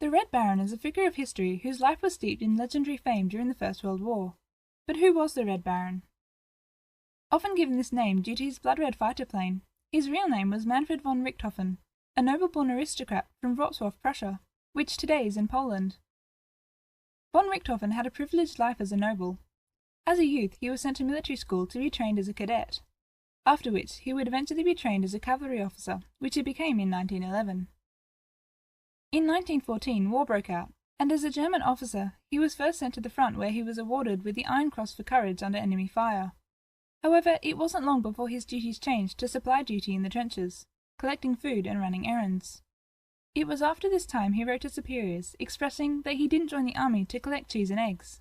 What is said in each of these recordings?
The Red Baron is a figure of history whose life was steeped in legendary fame during the First World War. But who was the Red Baron? Often given this name due to his blood-red fighter plane, his real name was Manfred von Richthofen, a noble-born aristocrat from Wrocław, Prussia, which today is in Poland. Von Richthofen had a privileged life as a noble. As a youth, he was sent to military school to be trained as a cadet, after which he would eventually be trained as a cavalry officer, which he became in 1911. In 1914, war broke out, and as a German officer, he was first sent to the front where he was awarded with the Iron Cross for courage under enemy fire. However, it wasn't long before his duties changed to supply duty in the trenches, collecting food and running errands. It was after this time he wrote to superiors, expressing that he didn't join the army to collect cheese and eggs.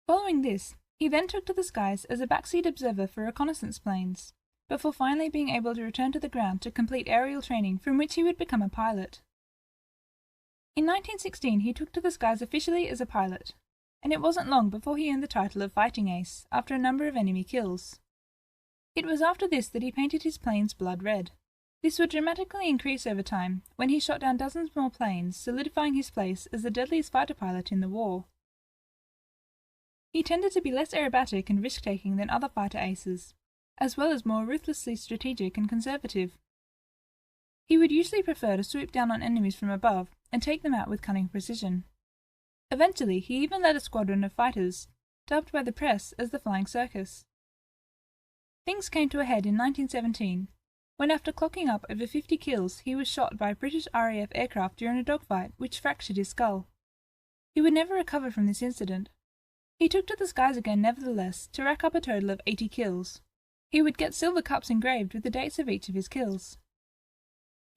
Following this, he then took to the skies as a backseat observer for reconnaissance planes, before finally being able to return to the ground to complete aerial training from which he would become a pilot. In 1916 he took to the skies officially as a pilot, and it wasn't long before he earned the title of Fighting Ace after a number of enemy kills. It was after this that he painted his planes blood red. This would dramatically increase over time when he shot down dozens more planes, solidifying his place as the deadliest fighter pilot in the war. He tended to be less aerobatic and risk-taking than other fighter aces, as well as more ruthlessly strategic and conservative. He would usually prefer to swoop down on enemies from above and take them out with cunning precision. Eventually, he even led a squadron of fighters, dubbed by the press as the Flying Circus. Things came to a head in 1917, when after clocking up over 50 kills, he was shot by a British RAF aircraft during a dogfight which fractured his skull. He would never recover from this incident. He took to the skies again nevertheless to rack up a total of 80 kills. He would get silver cups engraved with the dates of each of his kills.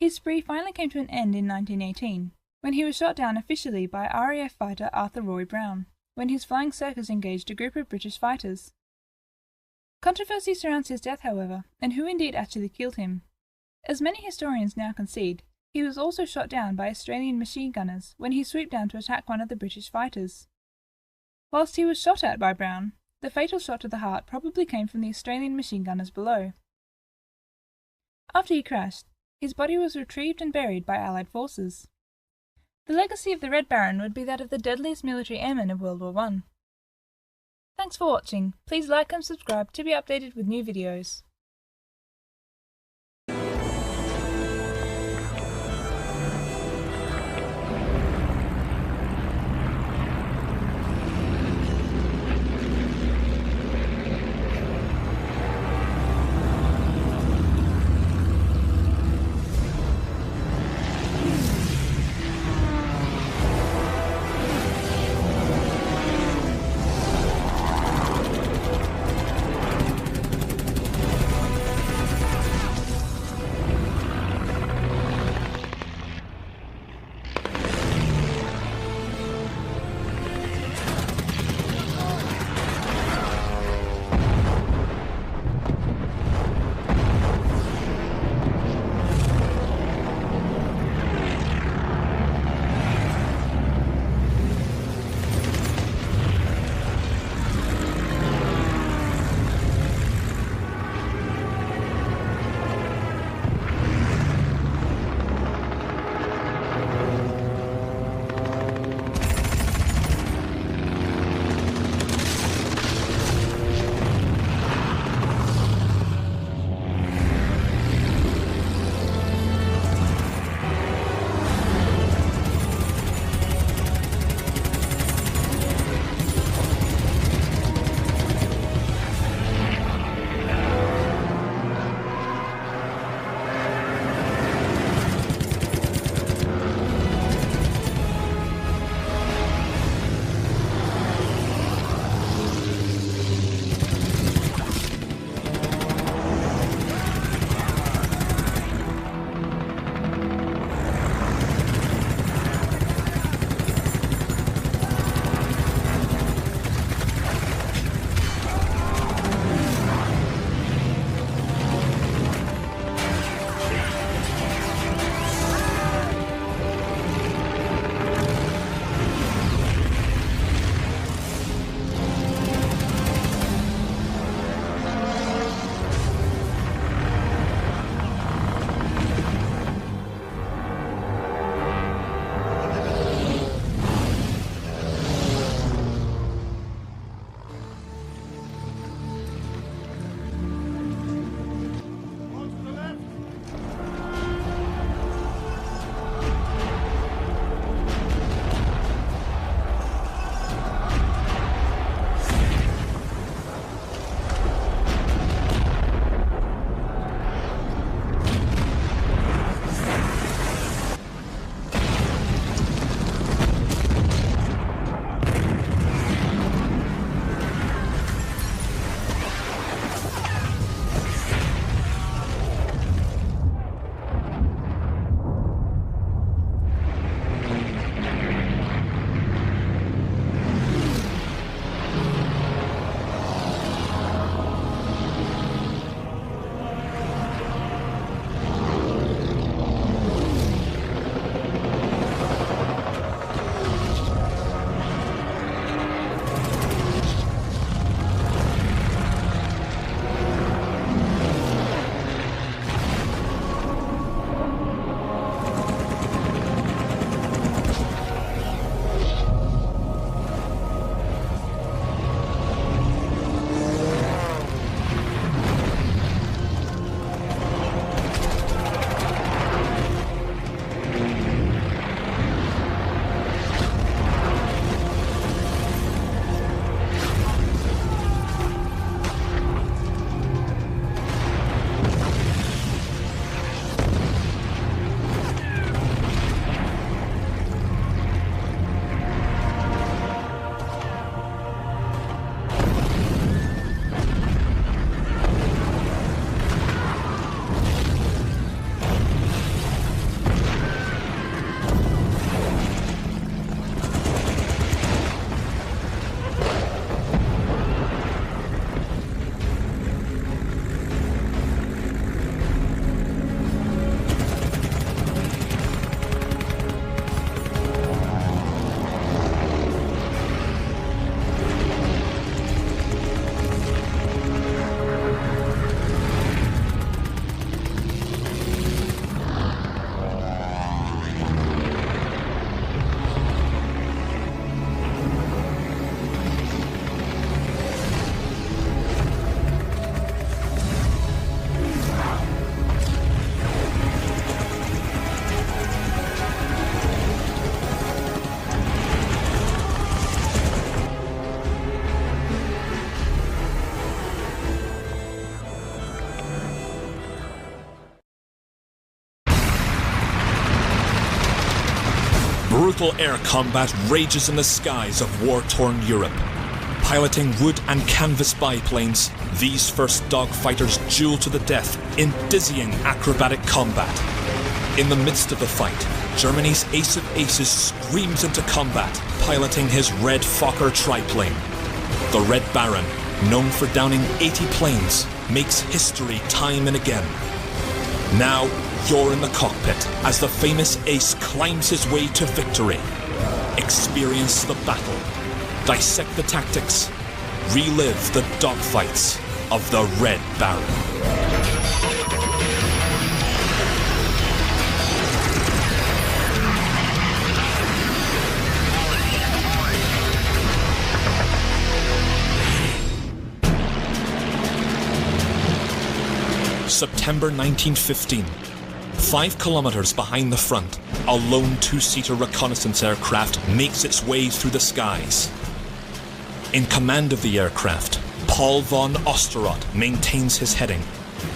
His spree finally came to an end in 1918, when he was shot down officially by RAF fighter Arthur Roy Brown, when his Flying Circus engaged a group of British fighters. Controversy surrounds his death, however, and who indeed actually killed him. As many historians now concede, he was also shot down by Australian machine gunners when he swooped down to attack one of the British fighters. Whilst he was shot at by Brown, the fatal shot to the heart probably came from the Australian machine gunners below. After he crashed, his body was retrieved and buried by Allied forces. The legacy of the Red Baron would be that of the deadliest military airman of World War I. Thanks for watching. Please like and subscribe to be updated with new videos. brutal air combat rages in the skies of war-torn Europe. Piloting wood and canvas biplanes, these first dogfighters duel to the death in dizzying acrobatic combat. In the midst of the fight, Germany's ace of aces screams into combat, piloting his red Fokker triplane. The Red Baron, known for downing 80 planes, makes history time and again. Now, you're in the cockpit as the famous ace climbs his way to victory. Experience the battle, dissect the tactics, relive the dogfights of the Red Baron. September 1915. 5 kilometers behind the front, a lone 2-seater reconnaissance aircraft makes its way through the skies. In command of the aircraft, Paul von Osterott maintains his heading,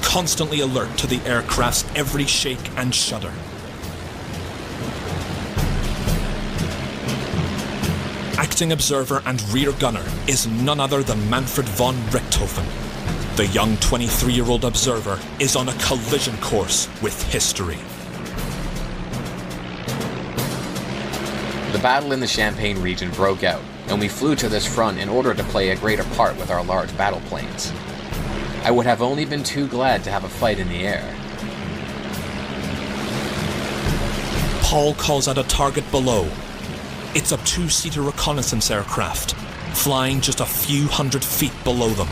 constantly alert to the aircraft's every shake and shudder. Acting observer and rear gunner is none other than Manfred von Richthofen. The young 23-year-old observer is on a collision course with history. The battle in the Champagne region broke out, and we flew to this front in order to play a greater part with our large battle planes. I would have only been too glad to have a fight in the air. Paul calls out a target below. It's a 2-seater reconnaissance aircraft, flying just a few hundred feet below them.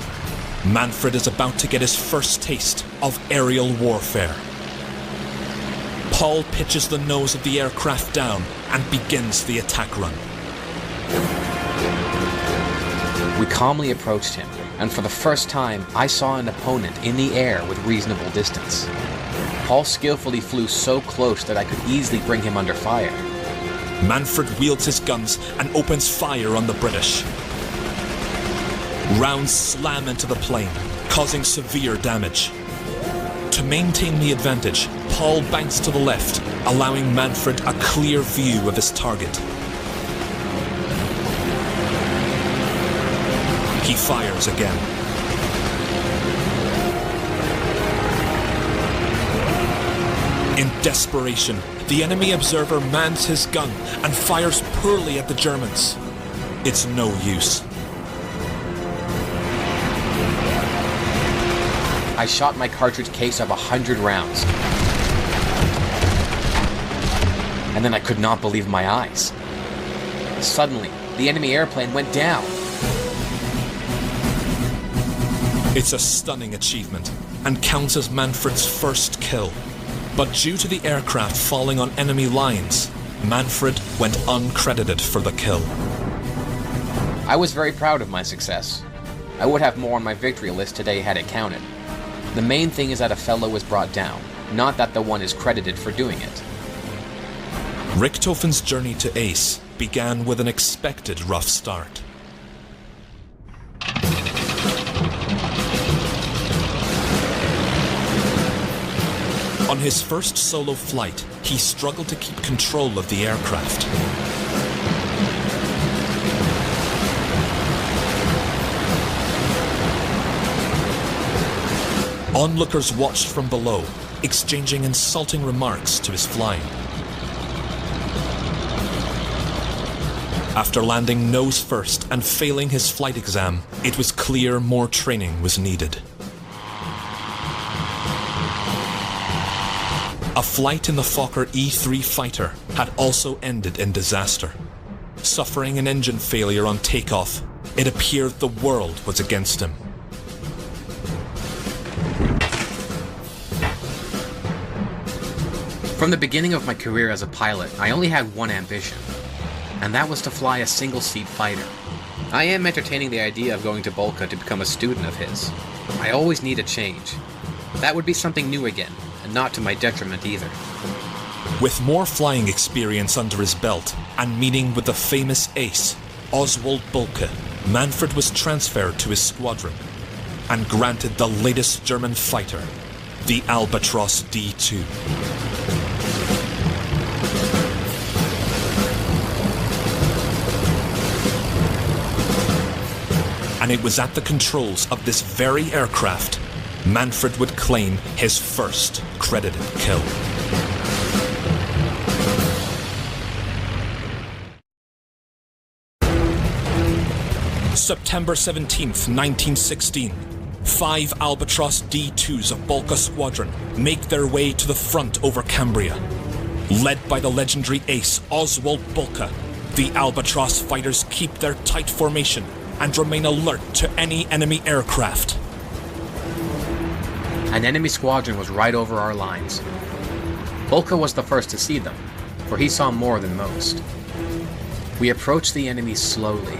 Manfred is about to get his first taste of aerial warfare. Paul pitches the nose of the aircraft down and begins the attack run. We calmly approached him, and for the first time, I saw an opponent in the air with reasonable distance. Paul skillfully flew so close that I could easily bring him under fire. Manfred wields his guns and opens fire on the British. Rounds slam into the plane, causing severe damage. To maintain the advantage, Paul banks to the left, allowing Manfred a clear view of his target. He fires again. In desperation, the enemy observer mans his gun and fires poorly at the Germans. It's no use. I shot my cartridge case of 100 rounds. And then I could not believe my eyes. Suddenly, the enemy airplane went down. It's a stunning achievement, and counts as Manfred's first kill. But due to the aircraft falling on enemy lines, Manfred went uncredited for the kill. I was very proud of my success. I would have more on my victory list today had it counted. The main thing is that a fellow was brought down, not that the one is credited for doing it. Richthofen's journey to ace began with an expected rough start. On his first solo flight, he struggled to keep control of the aircraft. Onlookers watched from below, exchanging insulting remarks to his flying. After landing nose first and failing his flight exam, it was clear more training was needed. A flight in the Fokker E-3 fighter had also ended in disaster. Suffering an engine failure on takeoff, it appeared the world was against him. From the beginning of my career as a pilot, I only had one ambition, and that was to fly a single-seat fighter. I am entertaining the idea of going to Bolka to become a student of his. I always need a change. That would be something new again, and not to my detriment either. With more flying experience under his belt, and meeting with the famous ace, Oswald Bolke, Manfred was transferred to his squadron, and granted the latest German fighter, the Albatros D2. and it was at the controls of this very aircraft Manfred would claim his first credited kill. September 17th, 1916. 5 Albatross D-2s of Bolka Squadron make their way to the front over Cambria. Led by the legendary ace Oswald Bolka, the Albatross fighters keep their tight formation and remain alert to any enemy aircraft. An enemy squadron was right over our lines. Bolka was the first to see them, for he saw more than most. We approached the enemy slowly.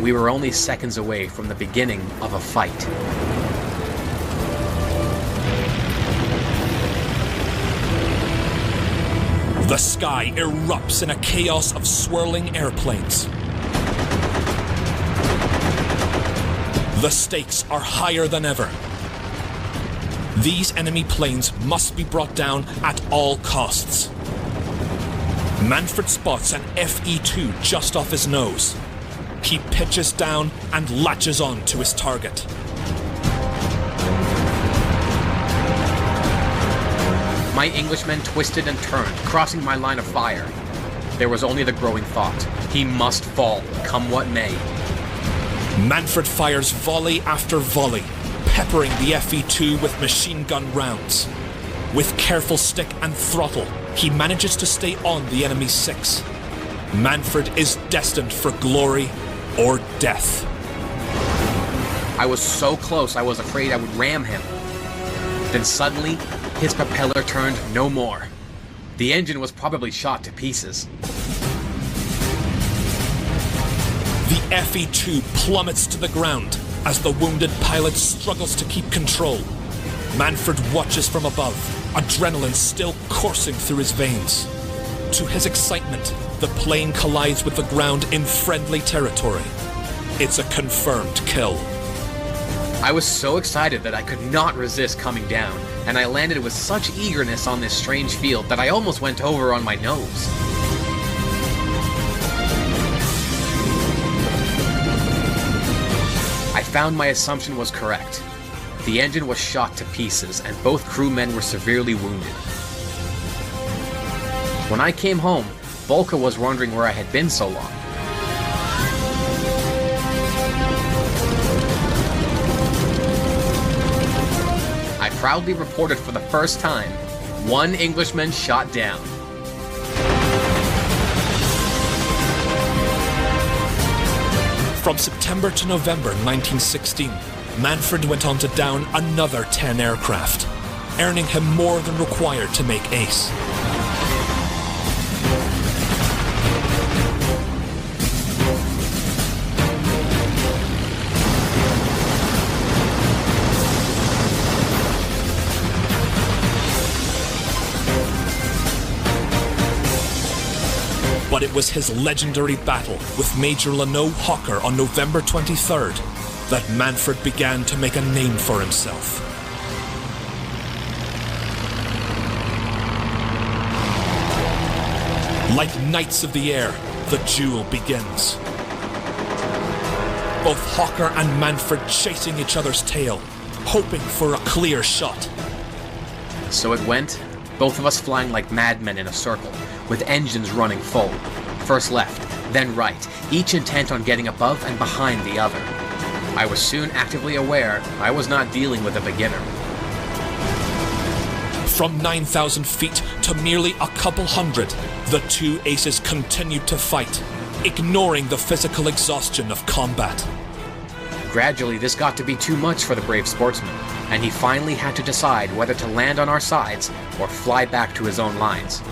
We were only seconds away from the beginning of a fight. The sky erupts in a chaos of swirling airplanes. The stakes are higher than ever. These enemy planes must be brought down at all costs. Manfred spots an FE-2 just off his nose. He pitches down and latches on to his target. My Englishmen twisted and turned, crossing my line of fire. There was only the growing thought, he must fall, come what may. Manfred fires volley after volley, peppering the FE-2 with machine gun rounds. With careful stick and throttle, he manages to stay on the enemy's 6. Manfred is destined for glory or death. I was so close I was afraid I would ram him. Then suddenly, his propeller turned no more. The engine was probably shot to pieces. The FE-2 plummets to the ground as the wounded pilot struggles to keep control. Manfred watches from above, adrenaline still coursing through his veins. To his excitement, the plane collides with the ground in friendly territory. It's a confirmed kill. I was so excited that I could not resist coming down, and I landed with such eagerness on this strange field that I almost went over on my nose. I found my assumption was correct. The engine was shot to pieces, and both crewmen were severely wounded. When I came home, Bolka was wondering where I had been so long. I proudly reported for the first time, 1 Englishman shot down. From September to November 1916, Manfred went on to down another 10 aircraft, earning him more than required to make ace. But it was his legendary battle with Major Leno Hawker on November 23rd that Manfred began to make a name for himself. Like knights of the air, the duel begins. Both Hawker and Manfred chasing each other's tail, hoping for a clear shot. So it went, both of us flying like madmen in a circle, with engines running full. First left, then right, each intent on getting above and behind the other. I was soon actively aware I was not dealing with a beginner. From 9,000 feet to merely a couple hundred, the two aces continued to fight, ignoring the physical exhaustion of combat. Gradually, this got to be too much for the brave sportsman, and he finally had to decide whether to land on our sides or fly back to his own lines.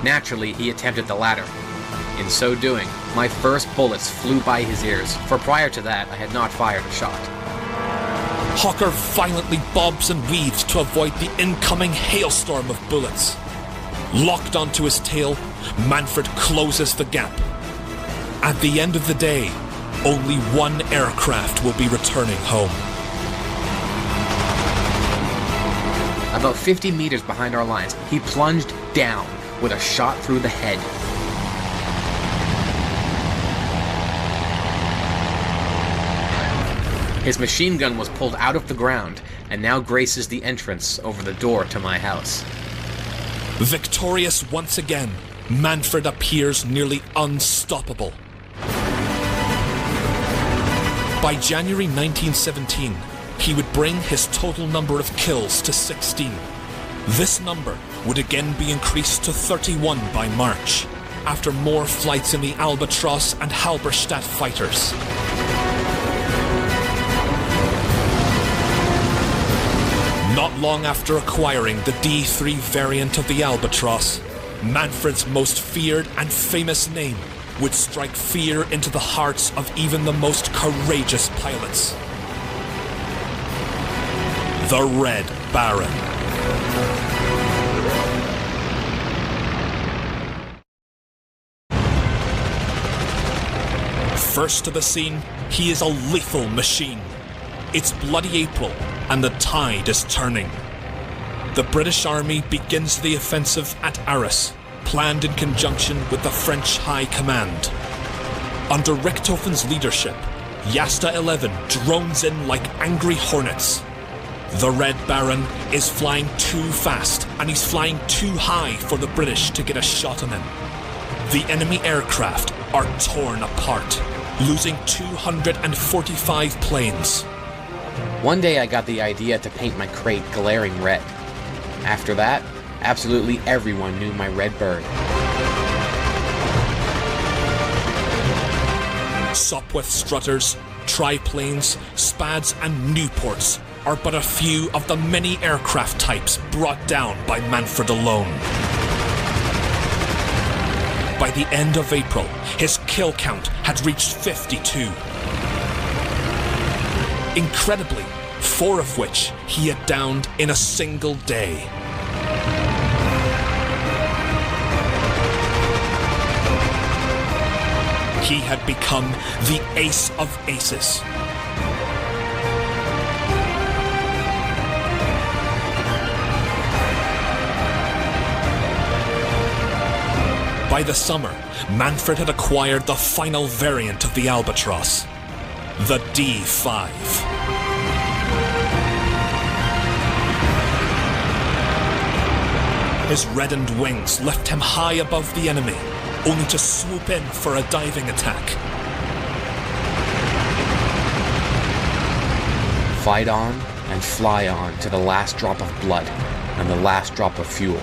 Naturally, he attempted the latter. In so doing, my first bullets flew by his ears, for prior to that I had not fired a shot. Hawker violently bobs and weaves to avoid the incoming hailstorm of bullets. Locked onto his tail, Manfred closes the gap. At the end of the day, only 1 aircraft will be returning home. About 50 meters behind our lines, he plunged down with a shot through the head. His machine gun was pulled out of the ground and now graces the entrance over the door to my house. Victorious once again, Manfred appears nearly unstoppable. By January 1917, he would bring his total number of kills to 16. This number would again be increased to 31 by March, after more flights in the Albatros and Halberstadt fighters. Not long after acquiring the D3 variant of the Albatros, Manfred's most feared and famous name would strike fear into the hearts of even the most courageous pilots. The Red Baron. First to the scene, he is a lethal machine. It's bloody April, and the tide is turning. The British Army begins the offensive at Arras, planned in conjunction with the French High Command. Under Richthofen's leadership, Jasta 11 drones in like angry hornets. The Red Baron is flying too fast, and he's flying too high for the British to get a shot on him. The enemy aircraft are torn apart, losing 245 planes. One day I got the idea to paint my crate glaring red. After that, absolutely everyone knew my red bird. Sopwith Strutters, triplanes, Spads and Nieuports are but a few of the many aircraft types brought down by Manfred alone. By the end of April, his kill count had reached 52. Incredibly, 4 of which he had downed in a single day. He had become the ace of aces. By the summer, Manfred had acquired the final variant of the Albatros, the D5. His reddened wings lift him high above the enemy, only to swoop in for a diving attack. Fight on and fly on to the last drop of blood and the last drop of fuel,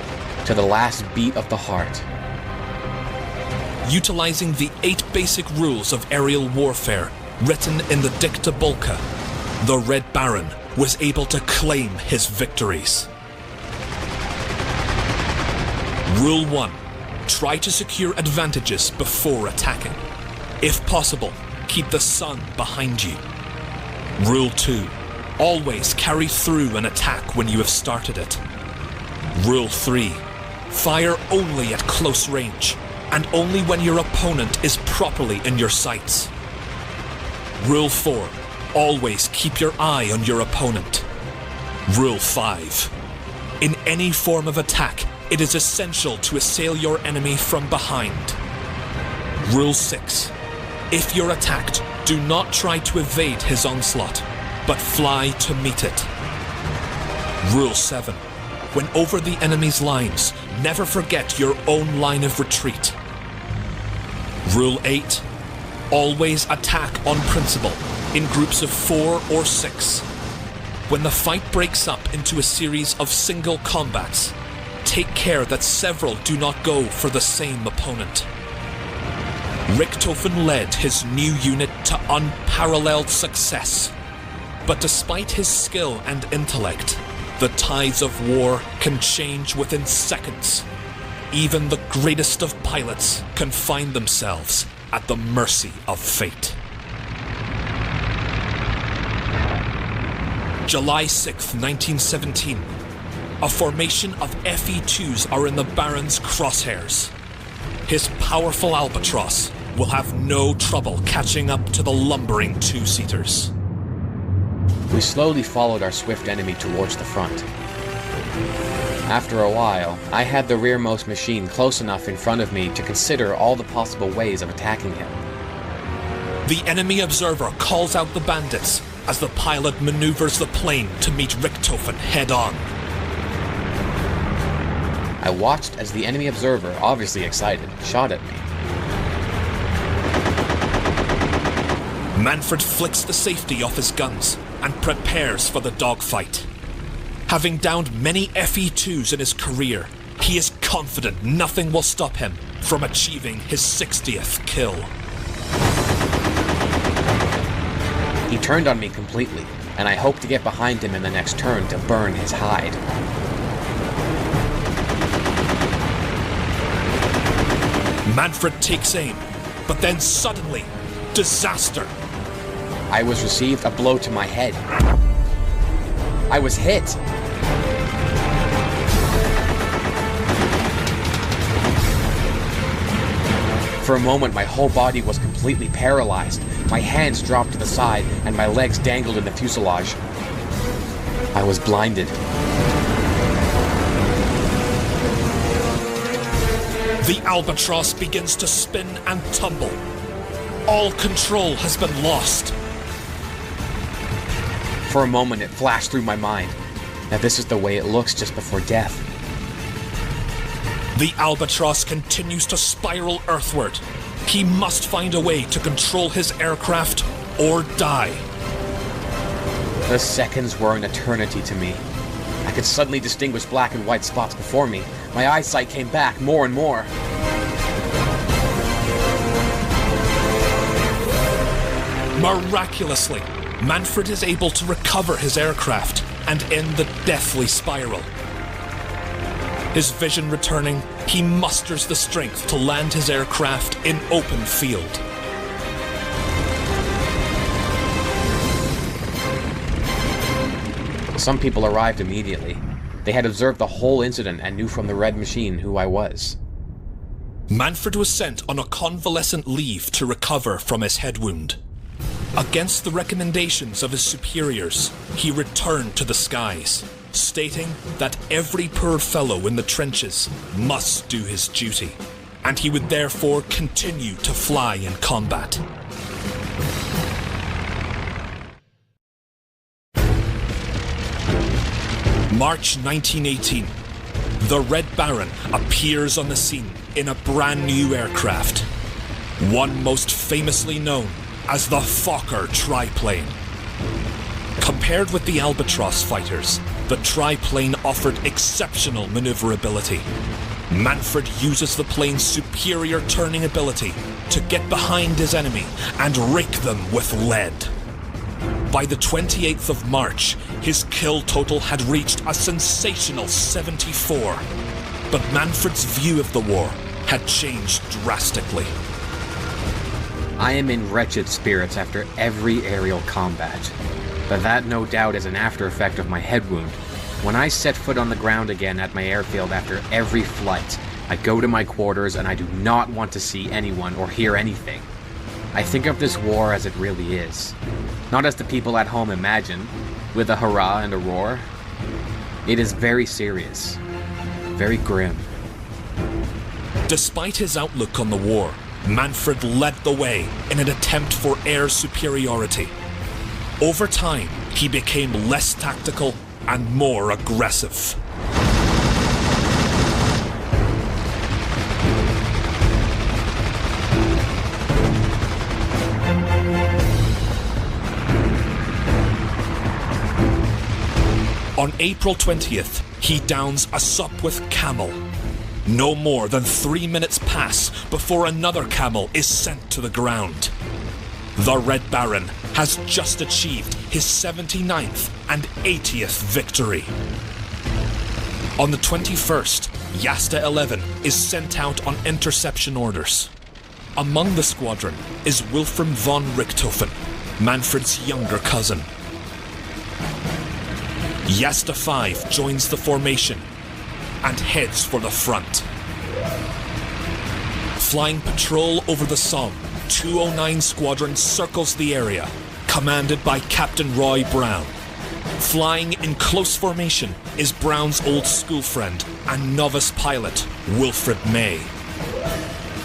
to the last beat of the heart. Utilizing the 8 basic rules of aerial warfare written in the Dicta Bolka, the Red Baron was able to claim his victories. Rule 1. Try to secure advantages before attacking. If possible, keep the sun behind you. Rule 2. Always carry through an attack when you have started it. Rule 3. Fire only at close range, and only when your opponent is properly in your sights. Rule 4. Always keep your eye on your opponent. Rule 5. In any form of attack, it is essential to assail your enemy from behind. Rule 6. If you're attacked, do not try to evade his onslaught, but fly to meet it. Rule 7. When over the enemy's lines, never forget your own line of retreat. Rule 8. Always attack on principle, in groups of 4 or 6. When the fight breaks up into a series of single combats, take care that several do not go for the same opponent. Richthofen led his new unit to unparalleled success. But despite his skill and intellect, the tides of war can change within seconds. Even the greatest of pilots can find themselves at the mercy of fate. July 6, 1917. A formation of FE-2s are in the Baron's crosshairs. His powerful Albatros will have no trouble catching up to the lumbering two-seaters. We slowly followed our swift enemy towards the front. After a while, I had the rearmost machine close enough in front of me to consider all the possible ways of attacking him. The enemy observer calls out the bandits, as the pilot maneuvers the plane to meet Richthofen head-on. I watched as the enemy observer, obviously excited, shot at me. Manfred flicks the safety off his guns and prepares for the dogfight. Having downed many FE2s in his career, he is confident nothing will stop him from achieving his 60th kill. He turned on me completely, and I hoped to get behind him in the next turn to burn his hide. Manfred takes aim, but then suddenly, disaster. I was received a blow to my head. I was hit. For a moment, my whole body was completely paralyzed. My hands dropped to the side, and my legs dangled in the fuselage. I was blinded. The Albatross begins to spin and tumble. All control has been lost. For a moment, it flashed through my mind. Now this is the way it looks just before death. The Albatross continues to spiral earthward. He must find a way to control his aircraft or die. The seconds were an eternity to me. I could suddenly distinguish black and white spots before me. My eyesight came back more and more. Miraculously, Manfred is able to recover his aircraft and end the deathly spiral. His vision returning, he musters the strength to land his aircraft in open field. Some people arrived immediately. They had observed the whole incident and knew from the red machine who I was. Manfred was sent on a convalescent leave to recover from his head wound. Against the recommendations of his superiors, he returned to the skies, stating that every poor fellow in the trenches must do his duty, and he would therefore continue to fly in combat. March 1918. The Red Baron appears on the scene in a brand new aircraft, one most famously known as the Fokker triplane. Compared with the Albatross fighters, the triplane offered exceptional maneuverability. Manfred uses the plane's superior turning ability to get behind his enemy and rake them with lead. By the 28th of March, his kill total had reached a sensational 74. But Manfred's view of the war had changed drastically. I am in wretched spirits after every aerial combat, but that no doubt is an after effect of my head wound. When I set foot on the ground again at my airfield after every flight, I go to my quarters and I do not want to see anyone or hear anything. I think of this war as it really is, not as the people at home imagine, with a hurrah and a roar. It is very serious, very grim. Despite his outlook on the war, Manfred led the way in an attempt for air superiority. Over time, he became less tactical and more aggressive. On April 20th, he downs a Sopwith Camel. No more than 3 minutes pass before another Camel is sent to the ground. The Red Baron has just achieved his 79th and 80th victory. On the 21st, Jasta 11 is sent out on interception orders. Among the squadron is Wilhelm von Richthofen, Manfred's younger cousin. Jasta 5 joins the formation and heads for the front. Flying patrol over the Somme, 209 Squadron circles the area, commanded by Captain Roy Brown. Flying in close formation is Brown's old school friend and novice pilot, Wilfred May.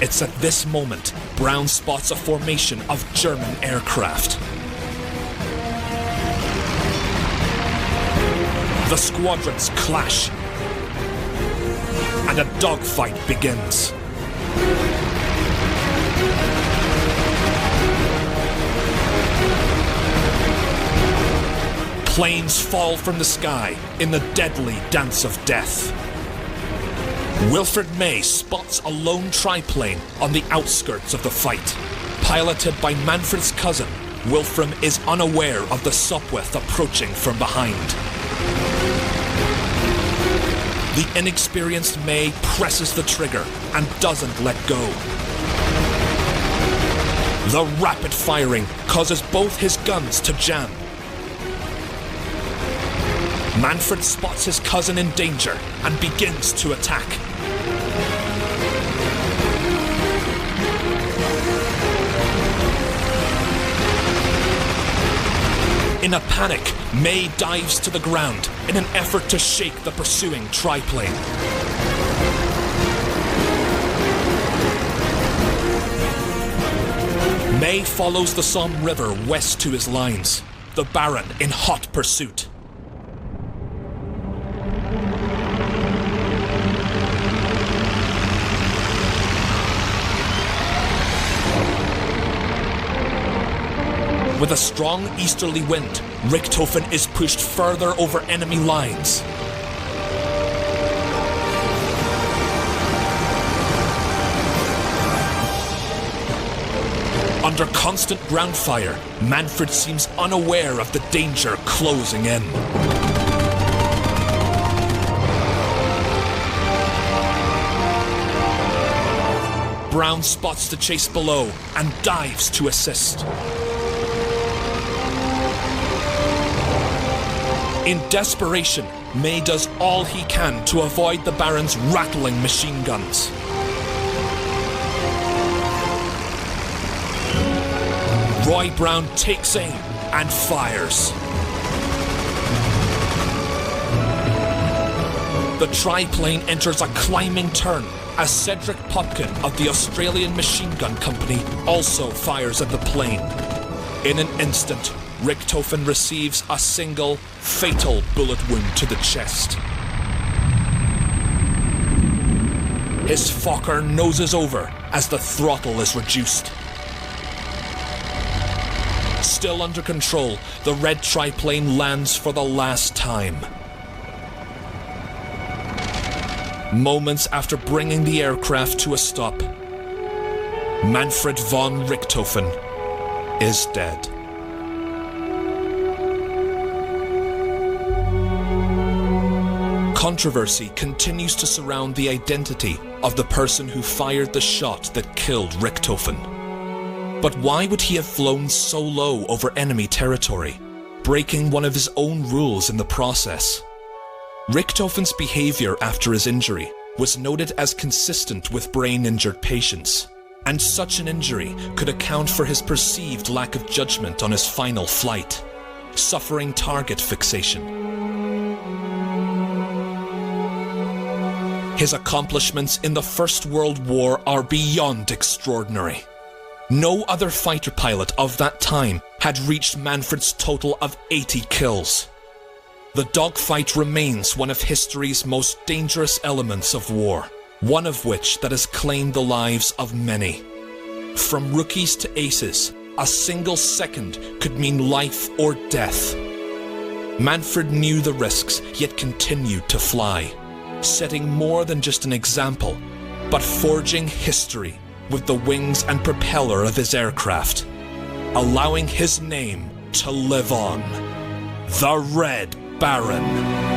It's at this moment Brown spots a formation of German aircraft. The squadrons clash, and a dogfight begins. Planes fall from the sky in the deadly dance of death. Wilfred May spots a lone triplane on the outskirts of the fight. Piloted by Manfred's cousin, Wilfram is unaware of the Sopwith approaching from behind. The inexperienced May presses the trigger and doesn't let go. The rapid firing causes both his guns to jam. Manfred spots his cousin in danger and begins to attack. In a panic, May dives to the ground in an effort to shake the pursuing triplane. May follows the Somme River west to his lines, the Baron in hot pursuit. With a strong easterly wind, Richthofen is pushed further over enemy lines. Under constant ground fire, Manfred seems unaware of the danger closing in. Brown spots the chase below and dives to assist. In desperation, May does all he can to avoid the Baron's rattling machine guns. Roy Brown takes aim and fires. The triplane enters a climbing turn as Cedric Potkin of the Australian Machine Gun Company also fires at the plane. In an instant, Richthofen receives a single, fatal bullet wound to the chest. His Fokker noses over as the throttle is reduced. Still under control, the red triplane lands for the last time. Moments after bringing the aircraft to a stop, Manfred von Richthofen is dead. Controversy continues to surround the identity of the person who fired the shot that killed Richthofen. But why would he have flown so low over enemy territory, breaking one of his own rules in the process? Richthofen's behavior after his injury was noted as consistent with brain-injured patients, and such an injury could account for his perceived lack of judgment on his final flight, suffering target fixation. His accomplishments in the First World War are beyond extraordinary. No other fighter pilot of that time had reached Manfred's total of 80 kills. The dogfight remains one of history's most dangerous elements of war, one of which that has claimed the lives of many. From rookies to aces, a single second could mean life or death. Manfred knew the risks, yet continued to fly, setting more than just an example, but forging history with the wings and propeller of his aircraft, allowing his name to live on. The Red Baron.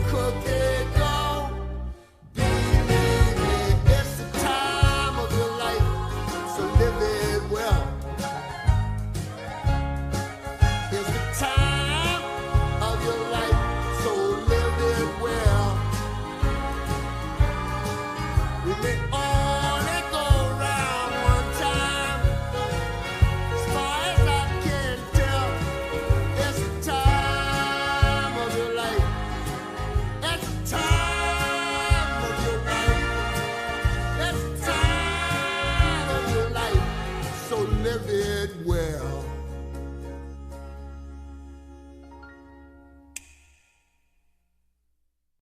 cooking.